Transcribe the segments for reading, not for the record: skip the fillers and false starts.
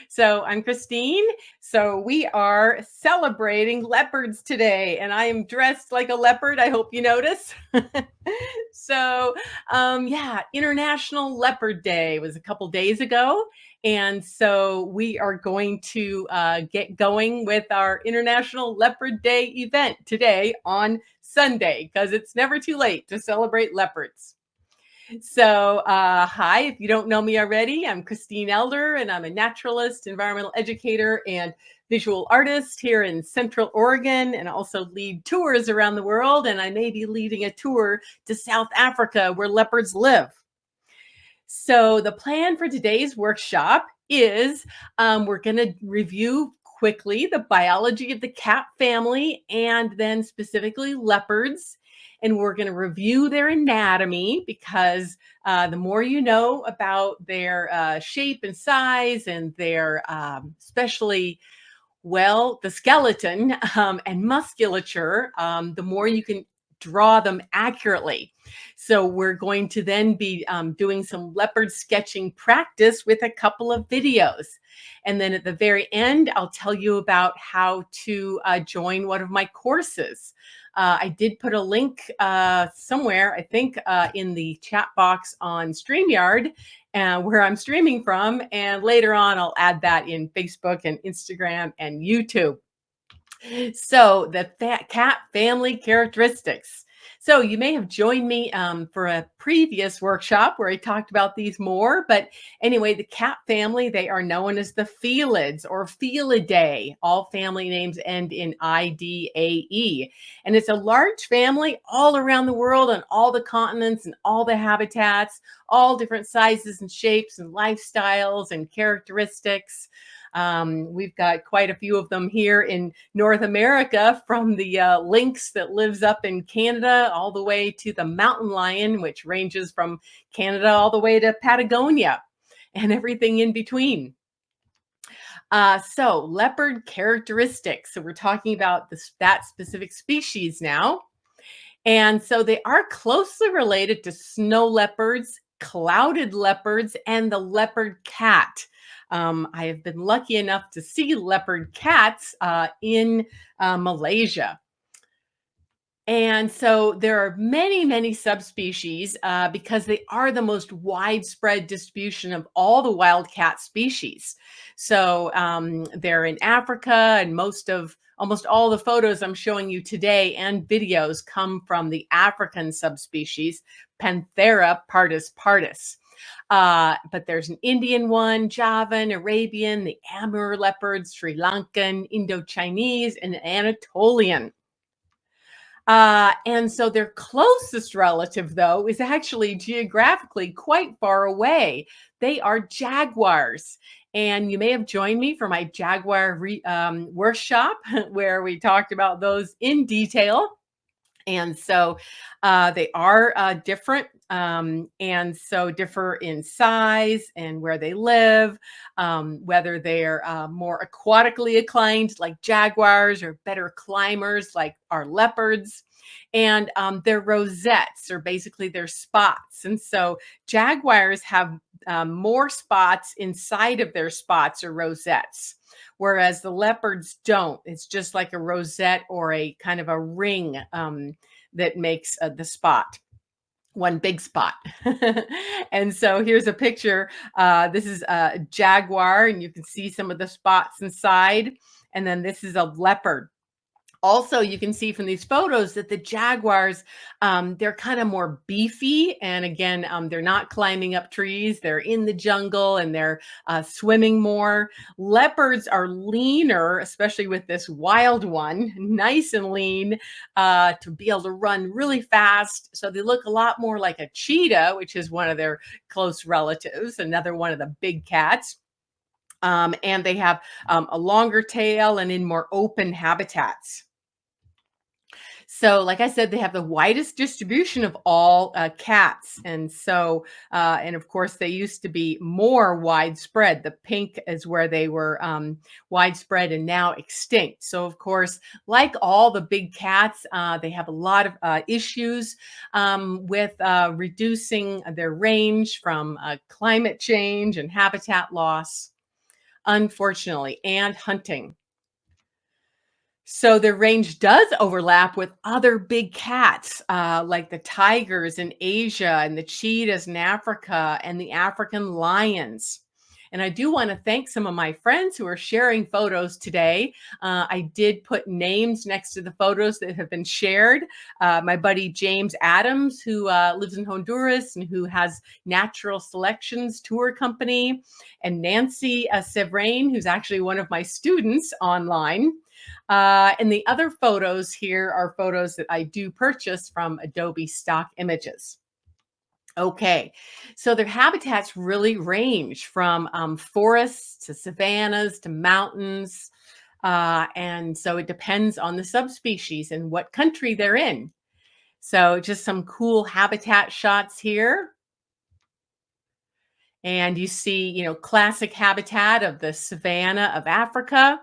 So I'm Christine. So we are celebrating leopards today, and I am dressed like a leopard. I hope you notice. so, yeah, International Leopard Day was a couple days ago. And so we are going to get going with our International Leopard Day event today on Sunday because it's never too late to celebrate leopards. So, hi, if you don't know me already, I'm Christine Elder, and I'm a naturalist, environmental educator, and visual artist here in Central Oregon, and also lead tours around the world. And I may be leading a tour to South Africa where leopards live. So, the plan for today's workshop is we're going to review quickly the biology of the cat family and then specifically leopards. And we're going to review their anatomy because the more you know about their shape and size and their, especially, well, the skeleton and musculature, the more you can draw them accurately. So we're going to then be doing some leopard sketching practice with a couple of videos. And then at the very end, I'll tell you about how to join one of my courses. I did put a link somewhere, I think in the chat box on StreamYard, where I'm streaming from. And later on, I'll add that in Facebook and Instagram and YouTube. So the cat family characteristics. So you may have joined me for a previous workshop where I talked about these more. But anyway, the cat family, they are known as the felids or felidae. All family names end in IDAE. And it's a large family all around the world on all the continents and all the habitats, all different sizes and shapes and lifestyles and characteristics. We've got quite a few of them here in North America, from the lynx that lives up in Canada all the way to the mountain lion, which ranges from Canada all the way to Patagonia and everything in between. So leopard characteristics. So we're talking about that specific species now. And so they are closely related to snow leopards, clouded leopards, and the leopard cat. I have been lucky enough to see leopard cats in Malaysia. And so there are many, many subspecies because they are the most widespread distribution of all the wild cat species. So they're in Africa, and almost all the photos I'm showing you today and videos come from the African subspecies, Panthera pardus pardus. But there's an Indian one, Javan, Arabian, the Amur leopards, Sri Lankan, Indo-Chinese, and Anatolian. And so their closest relative, though, is actually geographically quite far away. They are jaguars. And you may have joined me for my jaguar workshop where we talked about those in detail. And so they are different, and so differ in size and where they live, whether they're more aquatically inclined like jaguars or better climbers like our leopards. And their rosettes are basically their spots. And so jaguars have more spots inside of their spots or rosettes, whereas the leopards don't. It's just like a rosette or a kind of a ring that makes the spot. One big spot. And so here's a picture. This is a jaguar, and you can see some of the spots inside. And then this is a leopard. Also, you can see from these photos that the jaguars, they're kind of more beefy. And again, they're not climbing up trees. They're in the jungle and they're swimming more. Leopards are leaner, especially with this wild one, nice and lean to be able to run really fast. So they look a lot more like a cheetah, which is one of their close relatives, another one of the big cats. And they have a longer tail and in more open habitats. So, like I said, they have the widest distribution of all cats. And so, and of course, they used to be more widespread. The pink is where they were widespread and now extinct. So, of course, like all the big cats, they have a lot of issues with reducing their range from climate change and habitat loss. unfortunately, and hunting. So their range does overlap with other big cats, like the tigers in Asia and the cheetahs in Africa and the African lions. And I do want to thank some of my friends who are sharing photos today. I did put names next to the photos that have been shared. My buddy James Adams, who lives in Honduras and who has Natural Selections Tour Company, and Nancy Severine, who's actually one of my students online. And the other photos here are photos that I do purchase from Adobe Stock Images. Okay, so their habitats really range from forests to savannas to mountains. And so it depends on the subspecies and what country they're in. So just some cool habitat shots here. And you see, classic habitat of the savanna of Africa.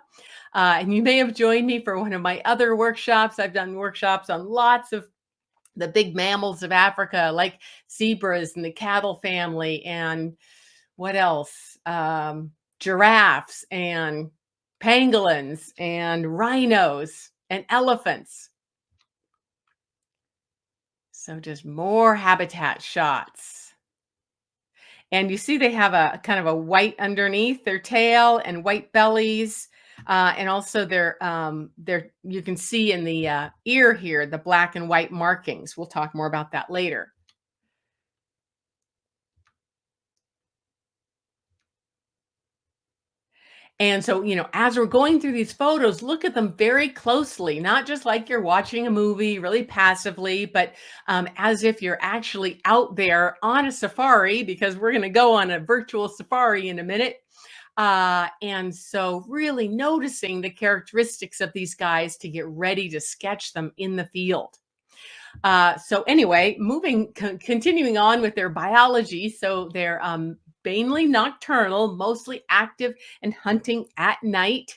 And you may have joined me for one of my other workshops. I've done workshops on lots of the big mammals of Africa, like zebras and the cattle family, and what else? Giraffes and pangolins and rhinos and elephants. So just more habitat shots. And you see they have a kind of a white underneath their tail and white bellies. And also their you can see in the ear here, the black and white markings. We'll talk more about that later. And so, as we're going through these photos, look at them very closely, not just like you're watching a movie really passively, but as if you're actually out there on a safari, because we're going to go on a virtual safari in a minute. And so, really noticing the characteristics of these guys to get ready to sketch them in the field. So anyway, continuing on with their biology. So they're mainly nocturnal, mostly active and hunting at night,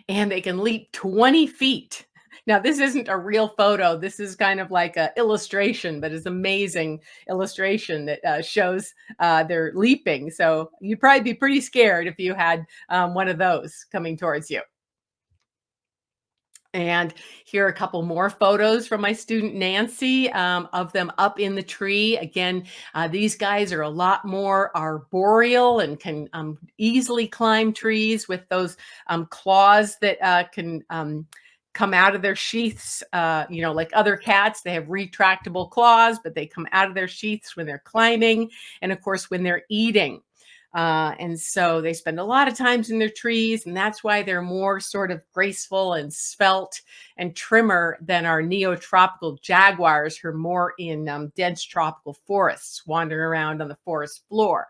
and they can leap 20 feet. Now, this isn't a real photo. This is kind of like an illustration, but it's amazing illustration that shows they're leaping. So you'd probably be pretty scared if you had one of those coming towards you. And here are a couple more photos from my student Nancy, of them up in the tree. Again, these guys are a lot more arboreal and can easily climb trees with those claws that can come out of their sheaths. Like other cats, they have retractable claws, but they come out of their sheaths when they're climbing, and of course when they're eating. And so they spend a lot of times in their trees, and that's why they're more sort of graceful and svelte and trimmer than our neotropical jaguars, who are more in dense tropical forests, wandering around on the forest floor.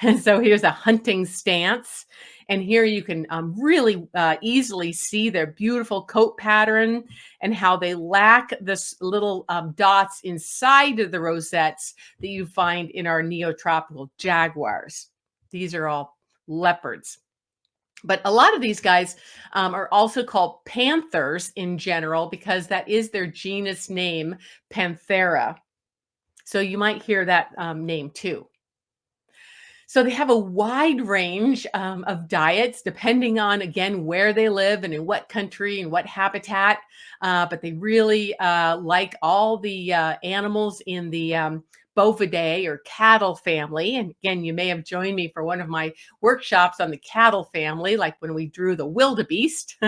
And so here's a hunting stance. And here you can really easily see their beautiful coat pattern and how they lack this little dots inside of the rosettes that you find in our neotropical jaguars. These are all leopards. But a lot of these guys are also called panthers in general, because that is their genus name, Panthera. So you might hear that name too. So they have a wide range of diets depending on, again, where they live and in what country and what habitat. But they really like all the animals in the Bovidae or cattle family. And again, you may have joined me for one of my workshops on the cattle family, like when we drew the wildebeest.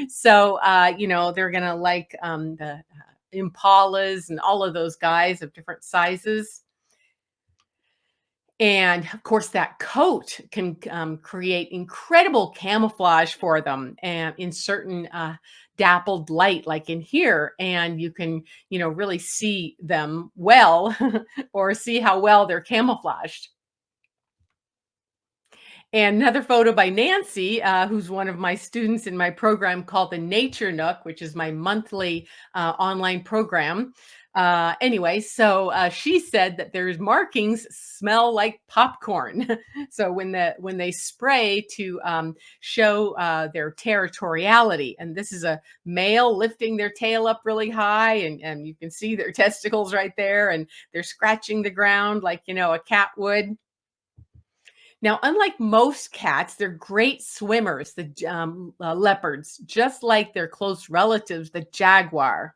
So, they're going to like the impalas and all of those guys of different sizes. And of course, that coat can create incredible camouflage for them, and in certain dappled light, like in here. And you can, really see them well or see how well they're camouflaged. And another photo by Nancy, who's one of my students in my program called the Nature Nook, which is my monthly online program. Anyway, so she said that there's markings smell like popcorn. So when they spray to show their territoriality, and this is a male lifting their tail up really high, and you can see their testicles right there, and they're scratching the ground like a cat would. Now, unlike most cats, they're great swimmers, the leopards, just like their close relatives, the jaguar.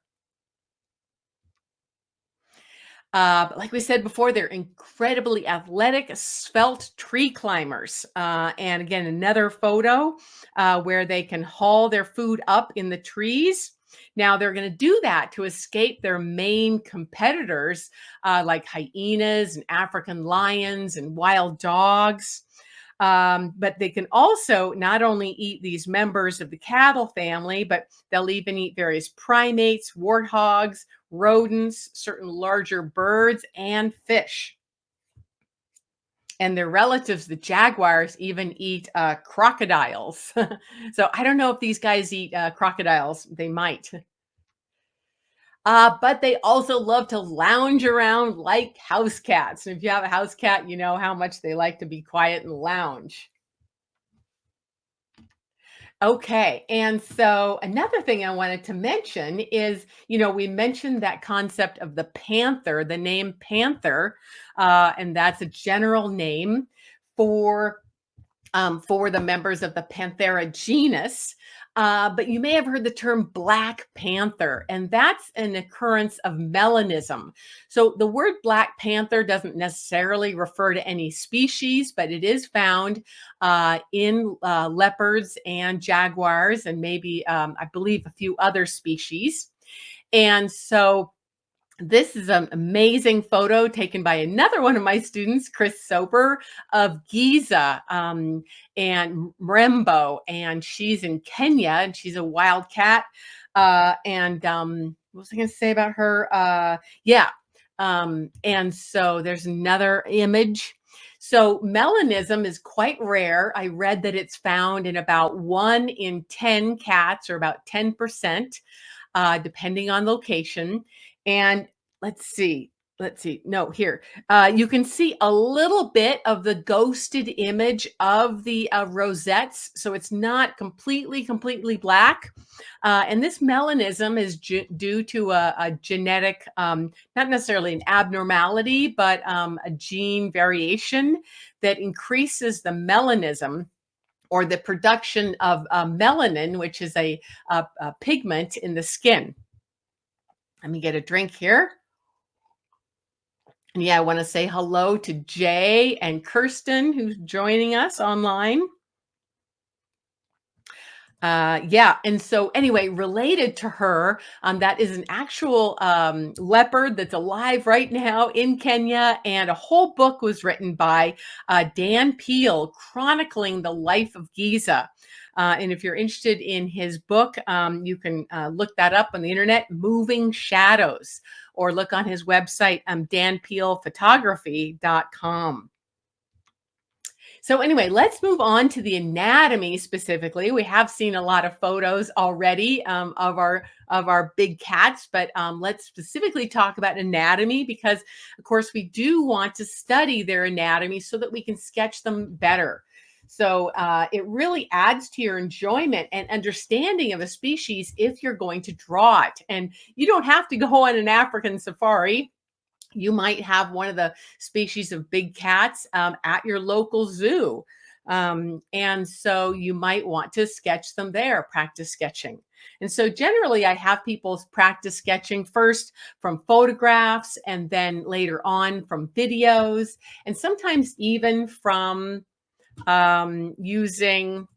But like we said before, they're incredibly athletic, svelte tree climbers. And again, another photo where they can haul their food up in the trees. Now, they're going to do that to escape their main competitors, like hyenas and African lions and wild dogs. But they can also not only eat these members of the cattle family, but they'll even eat various primates, warthogs, rodents, certain larger birds, and fish. And their relatives, the jaguars, even eat crocodiles. So I don't know if these guys eat crocodiles. They might. But they also love to lounge around like house cats. And if you have a house cat, you know how much they like to be quiet and lounge. Okay. And so another thing I wanted to mention is, we mentioned that concept of the panther, the name panther, and that's a general name for for the members of the Panthera genus. But you may have heard the term Black Panther, and that's an occurrence of melanism. So the word Black Panther doesn't necessarily refer to any species, but it is found in leopards and jaguars, and maybe, I believe, a few other species. And so this is an amazing photo taken by another one of my students, Chris Soper, of Giza and Mrembo. And she's in Kenya and she's a wild cat. And what was I going to say about her? Yeah. And so there's another image. So melanism is quite rare. I read that it's found in about 1 in 10 cats, or about 10%, depending on location. And let's see. Let's see. No, here. You can see a little bit of the ghosted image of the rosettes. So it's not completely black. And this melanism is due to a genetic, not necessarily an abnormality, but a gene variation that increases the melanism, or the production of melanin, which is a pigment in the skin. Let me get a drink here. And yeah, I want to say hello to Jay and Kirsten, who's joining us online. Yeah, and so anyway, related to her, that is an actual leopard that's alive right now in Kenya, and a whole book was written by Dan Peel chronicling the life of Giza. And if you're interested in his book, you can look that up on the internet, Moving Shadows, or look on his website, danpeelphotography.com. So anyway, let's move on to the anatomy specifically. We have seen a lot of photos already of our big cats, but let's specifically talk about anatomy, because, of course, we do want to study their anatomy so that we can sketch them better. So it really adds to your enjoyment and understanding of a species if you're going to draw it. And you don't have to go on an African safari. You might have one of the species of big cats at your local zoo. And so you might want to sketch them there, practice sketching. And so generally, I have people practice sketching first from photographs, and then later on from videos, and sometimes even from using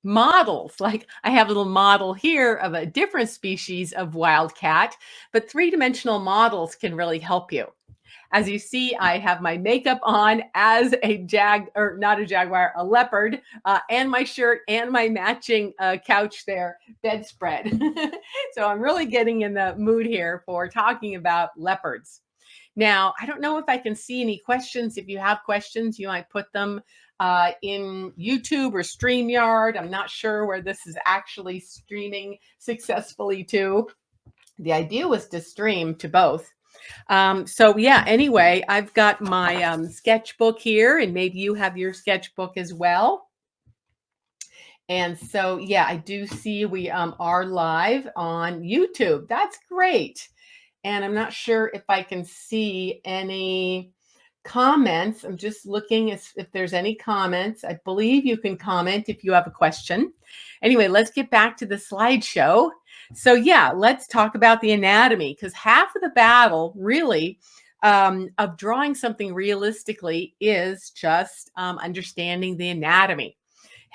models. Like, I have a little model here of a different species of wildcat, but three-dimensional models can really help you. As you see, I have my makeup on as a or not a jaguar, a leopard, and my shirt and my matching couch there, bedspread. So I'm really getting in the mood here for talking about leopards. Now, I don't know if I can see any questions. If you have questions, you might put them in YouTube or StreamYard. I'm not sure where this is actually streaming successfully to. The idea was to stream to both. So yeah, anyway, I've got my sketchbook here, and maybe you have your sketchbook as well. And so, yeah, I do see we are live on YouTube. That's great. And I'm not sure if I can see any comments. I'm just looking if there's any comments. I believe you can comment if you have a question. Anyway, let's get back to the slideshow. So yeah, let's talk about the anatomy, because half of the battle really of drawing something realistically is just understanding the anatomy.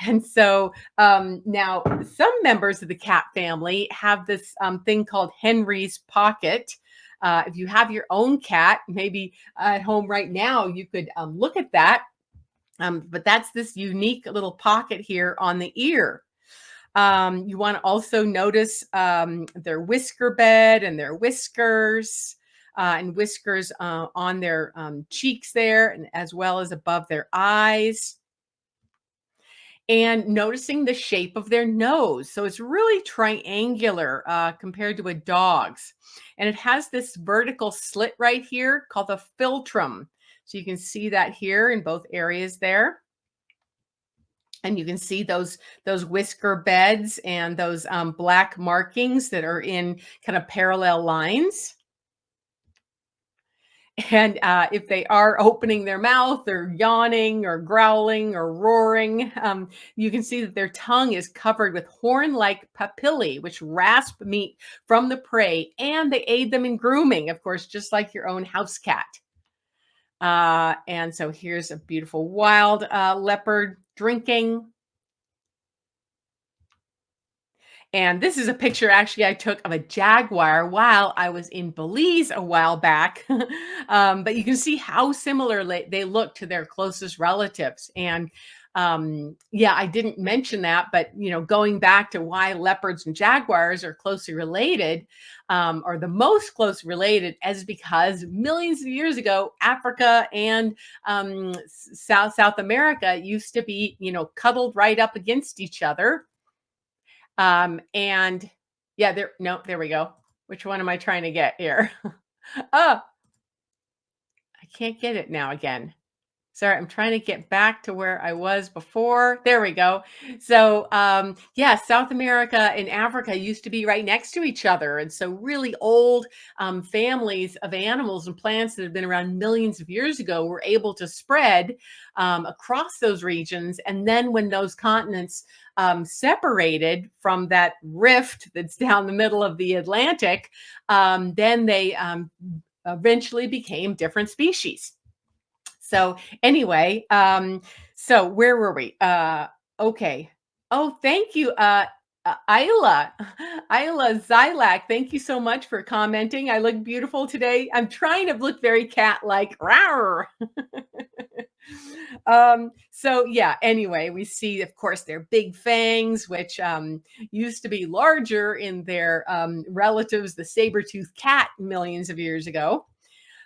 And so now some members of the cat family have this thing called Henry's pocket. If you have your own cat, maybe at home right now, you could look at that. But that's this unique little pocket here on the ear. You want to also notice their whisker bed and their whiskers. And whiskers on their cheeks there, and as well as above their eyes, and noticing the shape of their nose. So it's really triangular compared to a dog's. And it has this vertical slit right here called the philtrum. So you can see that here in both areas there. And you can see those whisker beds and those black markings that are in kind of parallel lines. And if they are opening their mouth or yawning or growling or roaring, you can see that their tongue is covered with horn-like papillae, which rasp meat from the prey, and they aid them in grooming, of course, just like your own house cat. And so here's a beautiful wild leopard drinking. And this is a picture actually I took of a jaguar while I was in Belize a while back. But you can see how similar they look to their closest relatives. And yeah, I didn't mention that, but going back to why leopards and jaguars are closely related, or the most close related, is because millions of years ago, Africa and South America used to be, cuddled right up against each other. And yeah, there we go. Which one am I trying to get here? Oh, I can't get it now again. Sorry, I'm trying to get back to where I was before. There we go. So, yeah, South America and Africa used to be right next to each other. And so, really old families of animals and plants that have been around millions of years ago were able to spread across those regions. And then, when those continents separated from that rift that's down the middle of the Atlantic, then they eventually became different species. So anyway, so where were we? Okay. Oh, thank you, Isla, Isla Zilak. Thank you so much for commenting. I look beautiful today. I'm trying to look very cat-like. Rawr. So yeah, anyway, we see, of course, their big fangs, which used to be larger in their relatives, the saber-toothed cat, millions of years ago.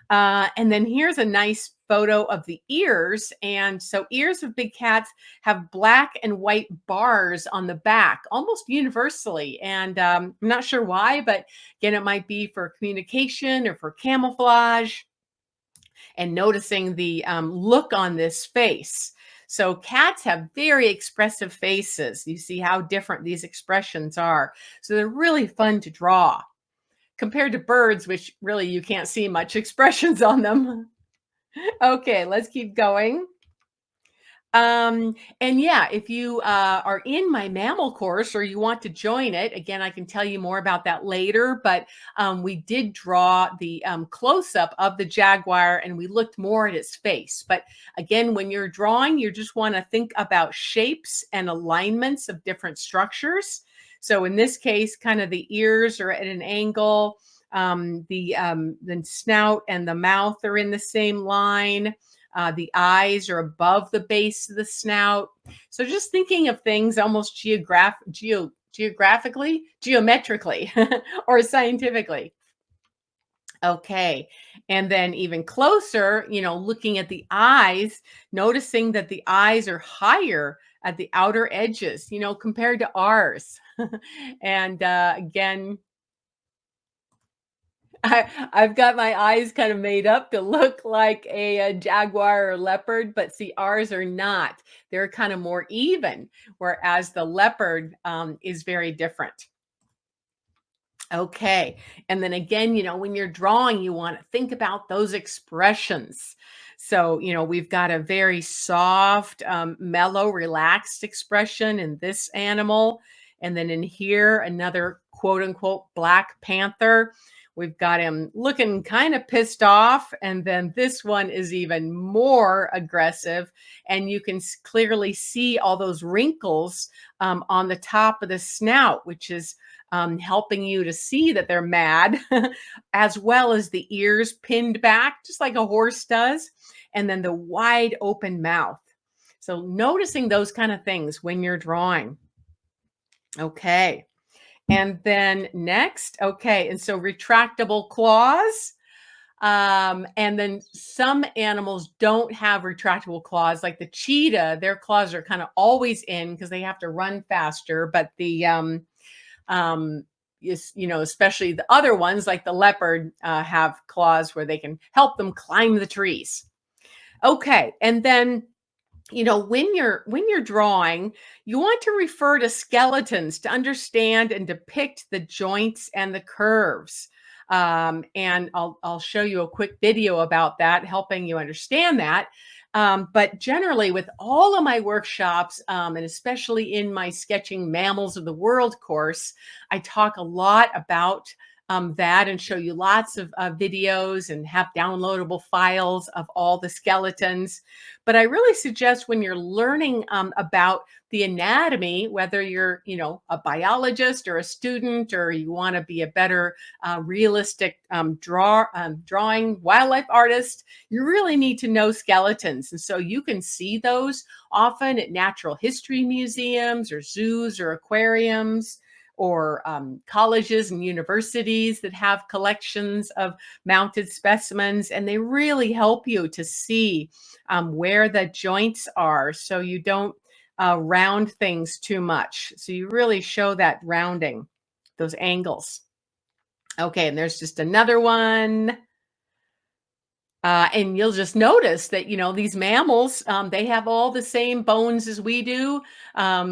And then here's a nice photo of the ears. And so ears of big cats have black and white bars on the back almost universally. And I'm not sure why, but again, it might be for communication or for camouflage. And noticing the look on this face. So cats have very expressive faces. You see how different these expressions are. So they're really fun to draw compared to birds, which really you can't see much expressions on them. Okay, let's keep going. And yeah, if you are in my mammal course or you want to join it, again, I can tell you more about that later, but we did draw the close-up of the jaguar and we looked more at its face. But again, when you're drawing, you just want to think about shapes and alignments of different structures. So in this case, kind of the ears are at an angle, the snout and the mouth are in the same line. The eyes are above the base of the snout. So just thinking of things almost geographically, geometrically, or scientifically. Okay. And then even closer, looking at the eyes, noticing that the eyes are higher at the outer edges, compared to ours. And again, I've got my eyes kind of made up to look like a jaguar or leopard, but see, ours are not. They're kind of more even, whereas the leopard is very different. Okay. And then again, when you're drawing, you want to think about those expressions. So, we've got a very soft, mellow, relaxed expression in this animal. And then in here, another quote unquote Black Panther. We've got him looking kind of pissed off. And then this one is even more aggressive. And you can clearly see all those wrinkles on the top of the snout, which is helping you to see that they're mad, as well as the ears pinned back, just like a horse does, and then the wide open mouth. So, noticing those kind of things when you're drawing. Okay. And then next, okay, and so retractable claws. And then some animals don't have retractable claws, like the cheetah, their claws are kind of always in because they have to run faster. But the is, especially the other ones like the leopard have claws where they can help them climb the trees. Okay, and then when you're drawing, you want to refer to skeletons to understand and depict the joints and the curves. And I'll show you a quick video about that, helping you understand that. But generally, with all of my workshops, and especially in my Sketching Mammals of the World course, I talk a lot about that and show you lots of videos and have downloadable files of all the skeletons. But I really suggest when you're learning about the anatomy, whether you're, a biologist or a student, or you want to be a better realistic drawing wildlife artist, you really need to know skeletons. And so you can see those often at natural history museums or zoos or aquariums, or colleges and universities that have collections of mounted specimens, and they really help you to see where the joints are so you don't round things too much. So you really show that rounding, those angles. Okay, and there's just another one. And you'll just notice that, these mammals, they have all the same bones as we do,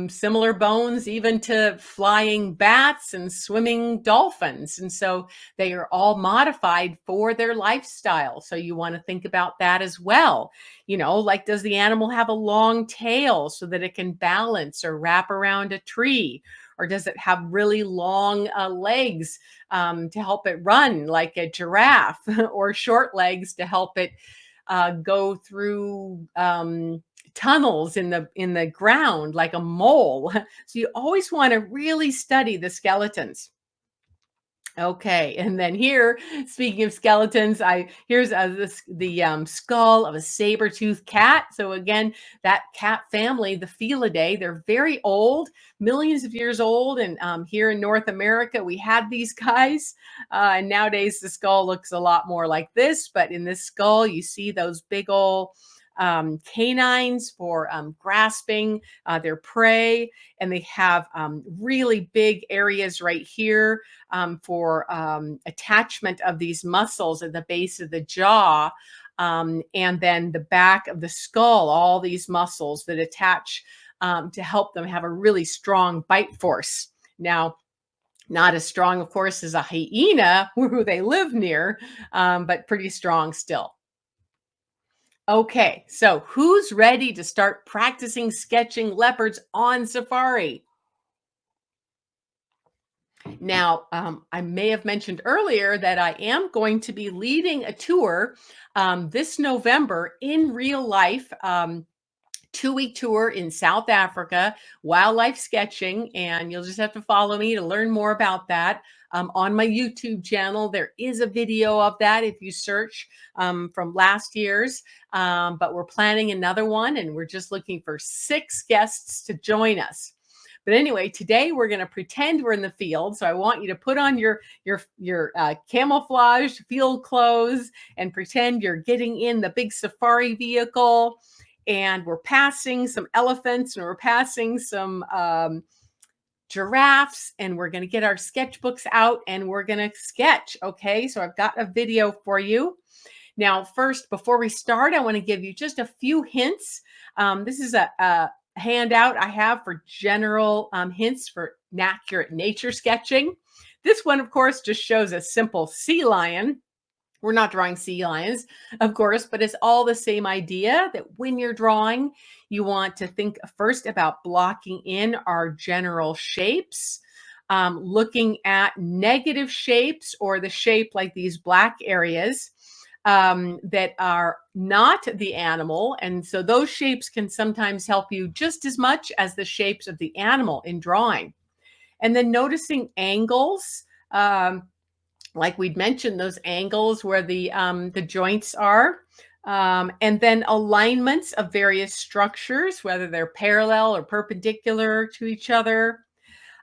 similar bones even to flying bats and swimming dolphins. And so they are all modified for their lifestyle. So you want to think about that as well. Like, does the animal have a long tail so that it can balance or wrap around a tree? Or does it have really long legs to help it run like a giraffe, or short legs to help it go through tunnels in the ground like a mole? So you always want to really study the skeletons. Okay, and then here, speaking of skeletons, here's the skull of a saber-toothed cat. So again, that cat family, the Felidae, they're very old, millions of years old. And here in North America, we had these guys. And nowadays, the skull looks a lot more like this. But in this skull, you see those big old canines for grasping their prey, and they have really big areas right here for attachment of these muscles at the base of the jaw, and then the back of the skull, all these muscles that attach to help them have a really strong bite force. Now, not as strong, of course, as a hyena who they live near, but pretty strong still. Okay, so who's ready to start practicing sketching leopards on safari? Now, I may have mentioned earlier that I am going to be leading a tour this November in real life. 2-week tour in South Africa, wildlife sketching, and you'll just have to follow me to learn more about that. On my YouTube channel, there is a video of that if you search from last year's, but we're planning another one, and we're just looking for 6 guests to join us. But anyway, today we're going to pretend we're in the field. So I want you to put on your camouflage field clothes and pretend you're getting in the big safari vehicle. And we're passing some elephants, and we're passing some giraffes, and we're going to get our sketchbooks out and we're going to sketch. Okay, so I've got a video for you. Now, first, before we start, I want to give you just a few hints. This is a handout I have for general hints for accurate nature sketching. This one, of course, just shows a simple sea lion. We're not drawing sea lions, of course, but it's all the same idea that when you're drawing, you want to think first about blocking in our general shapes, looking at negative shapes or the shape like these black areas that are not the animal. And so those shapes can sometimes help you just as much as the shapes of the animal in drawing. And then noticing angles. Like we'd mentioned, those angles where the joints are, and then alignments of various structures, whether they're parallel or perpendicular to each other,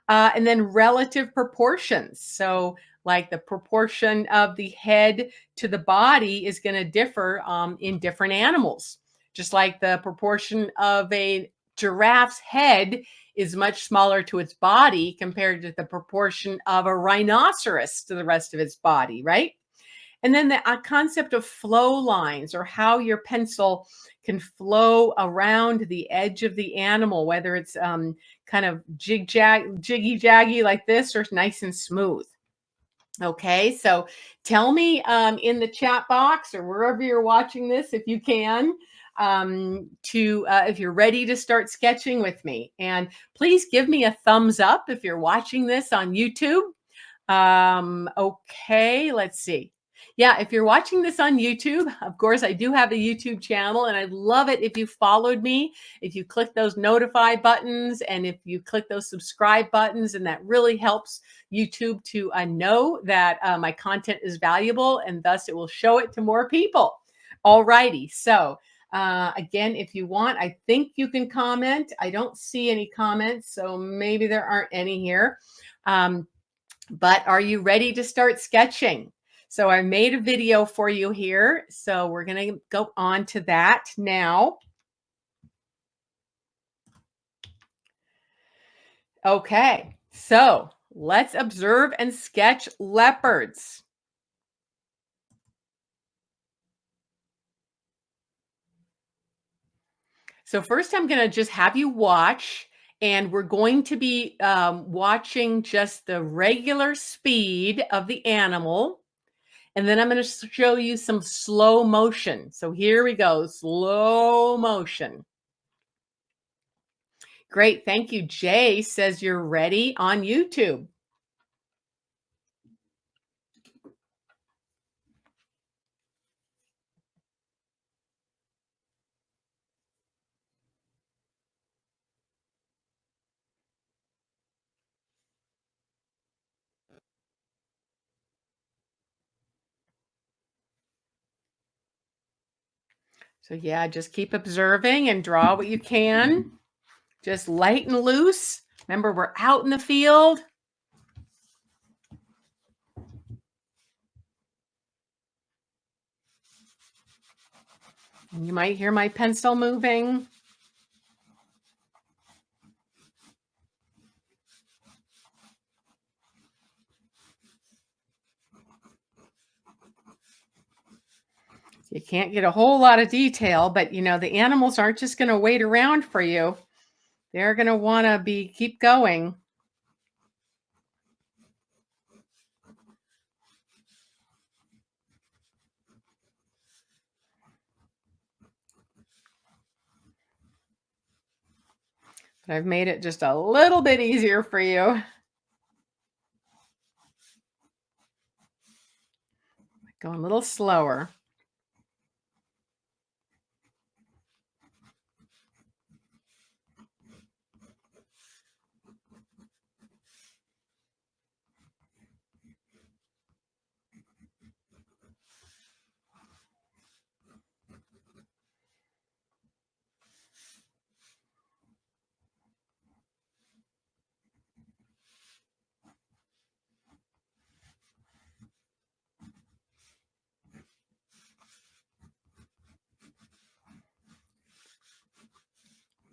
and then relative proportions. So, like the proportion of the head to the body is going to differ in different animals, just like the proportion of a giraffe's head is much smaller to its body compared to the proportion of a rhinoceros to the rest of its body, right? And then the concept of flow lines, or how your pencil can flow around the edge of the animal, whether it's kind of jiggy jaggy like this, or nice and smooth. Okay, so tell me in the chat box or wherever you're watching this, if you can, to if you're ready to start sketching with me. And please give me a thumbs up if you're watching this on YouTube. Okay, let's see. Yeah, if you're watching this on YouTube, of course, I do have a YouTube channel, and I'd love it if you followed me, if you click those notify buttons, and if you click those subscribe buttons, and that really helps YouTube to know that my content is valuable, and thus it will show it to more people. All righty. So again, if you want, I think you can comment. I don't see any comments, so maybe there aren't any here. But are you ready to start sketching? So I made a video for you here. So we're going to go on to that now. Okay, so let's observe and sketch leopards. So first I'm going to just have you watch, and we're going to be watching just the regular speed of the animal. And then I'm going to show you some slow motion. So here we go, slow motion. Great, thank you. Jay says you're ready on YouTube. So yeah, just keep observing and draw what you can. Just light and loose. Remember, we're out in the field. And you might hear my pencil moving. You can't get a whole lot of detail, but you know, the animals aren't just going to wait around for you. They're going to want to keep going. But I've made it just a little bit easier for you. Going a little slower.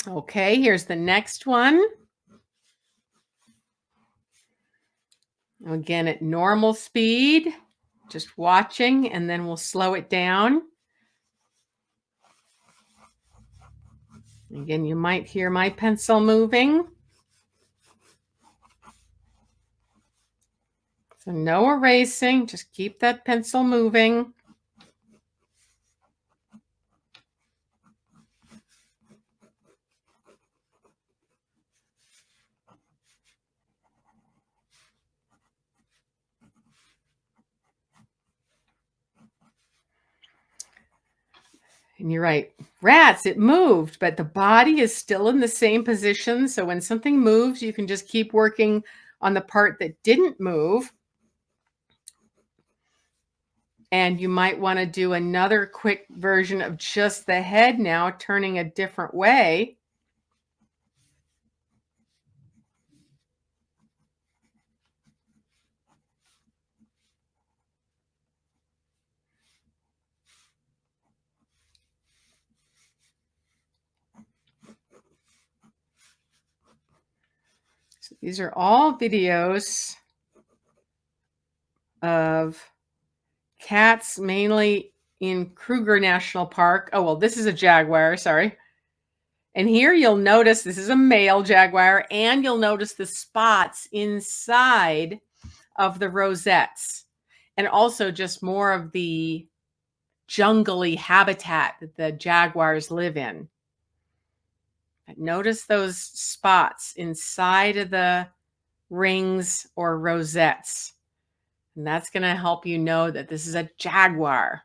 Okay, here's the next one. Again, at normal speed, just watching, and then we'll slow it down. Again, you might hear my pencil moving. So no erasing, just keep that pencil moving. And you're right. Rats, it moved, but the body is still in the same position. So when something moves, you can just keep working on the part that didn't move. And you might want to do another quick version of just the head now, turning a different way. So these are all videos of cats, mainly in Kruger National Park. Oh, well, this is a jaguar, sorry. And here you'll notice this is a male jaguar, and you'll notice the spots inside of the rosettes, and also just more of the jungly habitat that the jaguars live in. But notice those spots inside of the rings or rosettes. And that's going to help you know that this is a jaguar.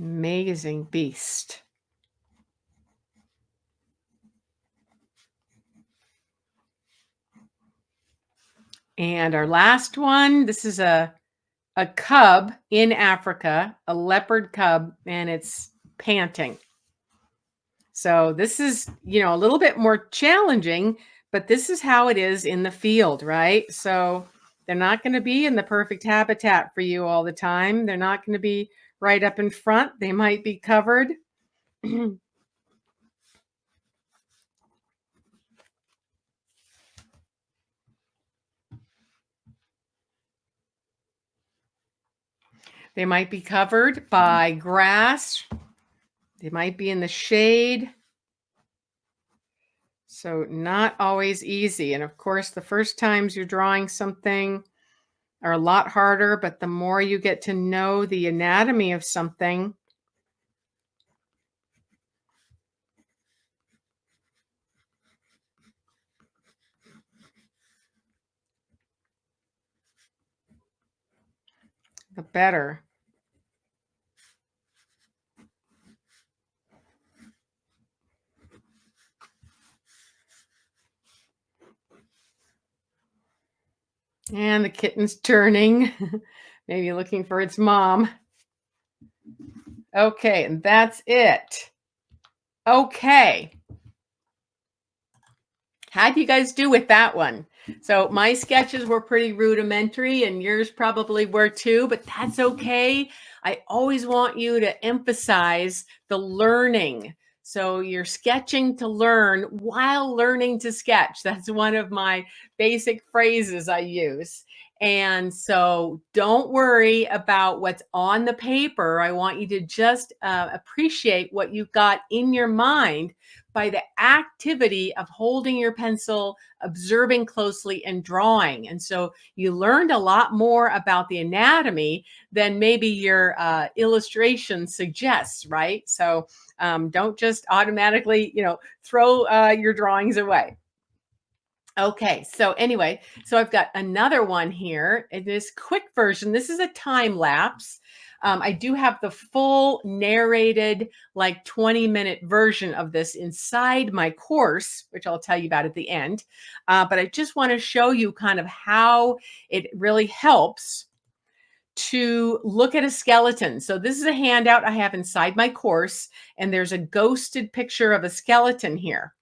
Amazing beast. And our last one, this is a cub in Africa, a leopard cub, and it's panting. So this is, a little bit more challenging, but this is how it is in the field, right? So they're not going to be in the perfect habitat for you all the time. They're not going to be right up in front. They might be covered. They might be covered by grass. They might be in the shade. So not always easy. And of course, the first times you're drawing something are a lot harder, but the more you get to know the anatomy of something, the better. And the kitten's turning, maybe looking for its mom. Okay, and that's it. Okay. How do you guys do with that one? So my sketches were pretty rudimentary and yours probably were too, but that's okay. I always want you to emphasize the learning. So you're sketching to learn while learning to sketch. That's one of my basic phrases I use. And so don't worry about what's on the paper. I want you to just appreciate what you've got in your mind by the activity of holding your pencil, observing closely, and drawing. And so you learned a lot more about the anatomy than maybe your illustration suggests, right? So don't just automatically, throw your drawings away. Okay, so anyway, so I've got another one here in this quick version. This is a time lapse. I do have the full narrated, like 20-minute version of this inside my course, which I'll tell you about at the end. But I just want to show you kind of how it really helps to look at a skeleton. So this is a handout I have inside my course, and there's a ghosted picture of a skeleton here.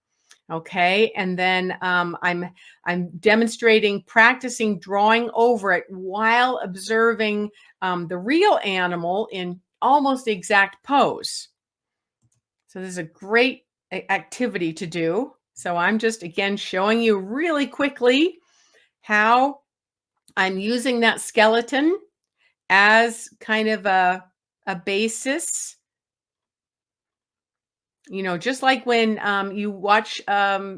Okay, and then I'm demonstrating, practicing drawing over it while observing the real animal in almost the exact pose. So this is a great activity to do. So I'm just again showing you really quickly how I'm using that skeleton as kind of a basis. You know, just like when you watch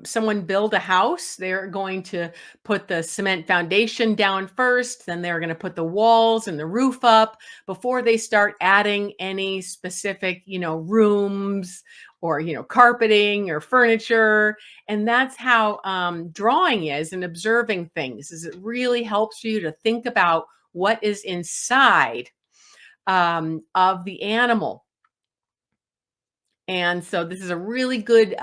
someone build a house, they're going to put the cement foundation down first, then they're going to put the walls and the roof up before they start adding any specific, rooms or, carpeting or furniture. And that's how drawing is, and observing things is it really helps you to think about what is inside of the animal. And so this is a really good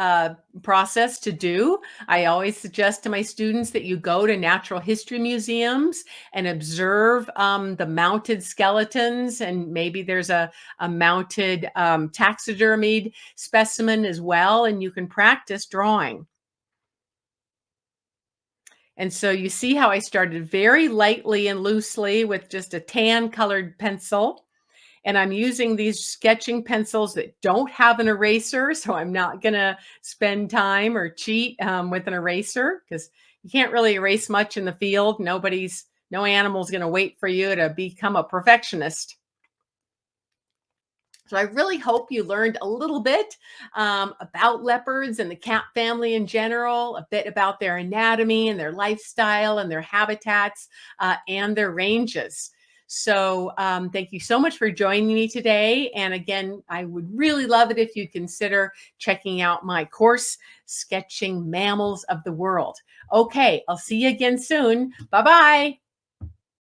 process to do. I always suggest to my students that you go to natural history museums and observe the mounted skeletons, and maybe there's a mounted taxidermied specimen as well, and you can practice drawing. And so you see how I started very lightly and loosely with just a tan colored pencil. And I'm using these sketching pencils that don't have an eraser, so I'm not going to spend time or cheat with an eraser, because you can't really erase much in the field. No animal's going to wait for you to become a perfectionist. So I really hope you learned a little bit about leopards and the cat family in general, a bit about their anatomy and their lifestyle and their habitats and their ranges. So thank you so much for joining me today. And again, I would really love it if you consider checking out my course, Sketching Mammals of the World. Okay, I'll see you again soon. Bye-bye.